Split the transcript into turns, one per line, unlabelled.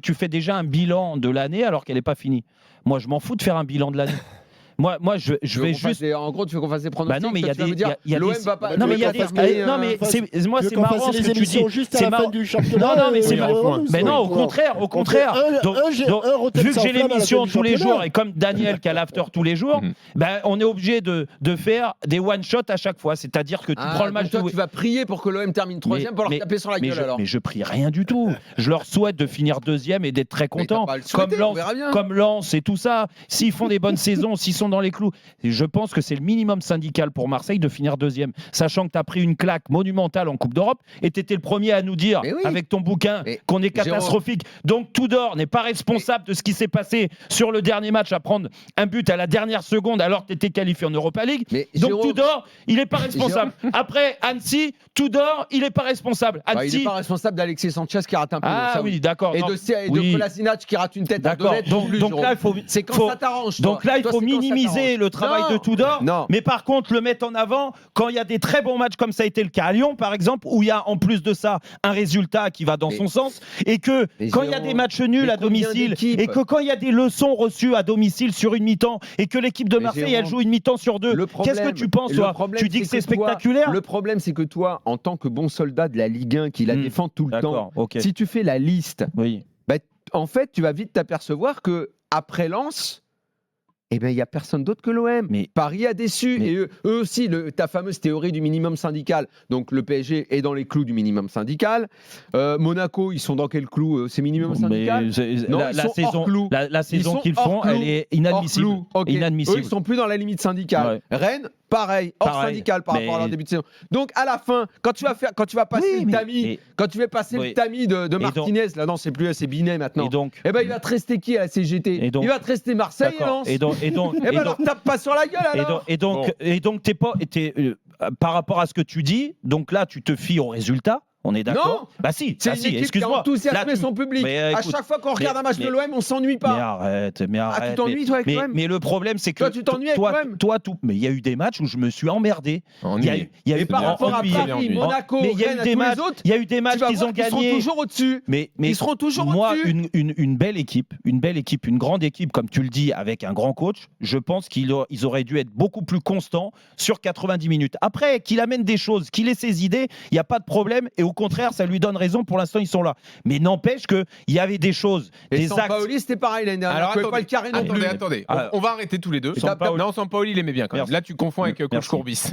tu fais déjà un bilan de l'année alors qu'elle n'est pas finie. Moi, je m'en fous de faire un bilan de l'année. Moi, je vais juste.
En gros, tu veux qu'on fasse des pronostics.
Non, mais il y a des.
L'OM va pas.
Non, mais il y a des. Non, mais c'est marrant ce que tu dis.
C'est marrant du championnat.
Non, mais c'est marrant. Mais non, au contraire. Donc, vu que j'ai l'émission tous les jours et comme Daniel qui a l'after tous les jours, on est obligé de faire des one shot à chaque fois. C'est-à-dire que tu prends le match.
Toi, tu vas prier pour que l'OM termine 3e pour leur taper sur la gueule alors.
Mais je prie rien du tout. Je leur souhaite de finir 2e et d'être très contents. Comme Lens et tout ça. S'ils font des bonnes saisons, s'ils sont dans les clous. Je pense que c'est le minimum syndical pour Marseille de finir 2e, sachant que tu as pris une claque monumentale en Coupe d'Europe et tu étais le premier à nous dire, avec ton bouquin, qu'on est catastrophique. Donc Tudor n'est pas responsable de ce qui s'est passé sur le dernier match à prendre un but à la dernière seconde alors que tu étais qualifié en Europa League. Donc Tudor, il n'est pas responsable. Après Annecy, Tudor, il n'est pas responsable.
Il n'est pas responsable d'Alexis Sanchez qui rate un peu.
Ah oui, d'accord.
Et de Kolasinac qui rate une tête à 2 mètres.
Donc là, il faut.
C'est quand ça t'arrange.
Donc là, il faut minimiser le travail de Tudor, mais par contre le mettre en avant quand il y a des très bons matchs comme ça a été le cas à Lyon par exemple, où il y a en plus de ça un résultat qui va dans son sens, et que quand il y a des matchs nuls à domicile, et que quand il y a des leçons reçues à domicile sur une mi-temps, et que l'équipe de Marseille elle joue une mi-temps sur 2, qu'est-ce que tu penses toi? Tu dis que c'est spectaculaire?
Le problème c'est que toi, en tant que bon soldat de la Ligue 1 qui la défend tout le temps, si tu fais la liste, en fait tu vas vite t'apercevoir que après Lens, il n'y a personne d'autre que l'OM. Paris a déçu. Et eux aussi, ta fameuse théorie du minimum syndical. Donc le PSG est dans les clous du minimum syndical. Monaco, ils sont dans quel clou? C'est minimum syndical? Non,
la saison qu'ils font, elle est inadmissible.
Eux, ils sont plus dans la limite syndicale. Rennes, pareil, hors syndical par rapport à leur début de saison. Donc à la fin, quand tu vas passer le tamis, le tamis de Martinez, là non, c'est plus, c'est Binet maintenant. Il va te rester qui à la CGT? Il va te rester Marseille et Lens.
Et donc,
tape pas sur la gueule alors.
Et donc t'es pas, par rapport à ce que tu dis, donc là tu te fies aux résultats. On est d'accord?
Non.
Bah si,
c'est une équipe qui a enthousiasmé son public. À chaque fois qu'on regarde un match de l'OM, on s'ennuie pas.
Mais arrête.
Ah, tu t'ennuies toi avec l'OM?
Mais le problème c'est que
toi tu t'ennuies avec l'OM?
Mais il y a eu des matchs où je me suis emmerdé.
Il y a eu par rapport à Paris, Monaco, Rennes, tous les autres.
Il y a eu des matchs qu'ils ont gagnés.
Ils seront toujours au-dessus. Ils seront toujours au-dessus.
Moi, une belle équipe, une grande équipe, comme tu le dis, avec un grand coach, je pense qu'ils auraient dû être beaucoup plus constants sur 90 minutes. Après, qu'il amène des choses, qu'il ait ses idées, il n'y a pas de problème. Et au contraire, ça lui donne raison. Pour l'instant, ils sont là. Mais n'empêche qu'il y avait des choses, des actes.
Sampaoli, c'était pareil l'année dernière.
Alors,
pas le carré non plus.
Attendez. On va arrêter tous les deux. Non, Sampaoli, il aimait bien quand même. Là, tu confonds avec Coach Courbis.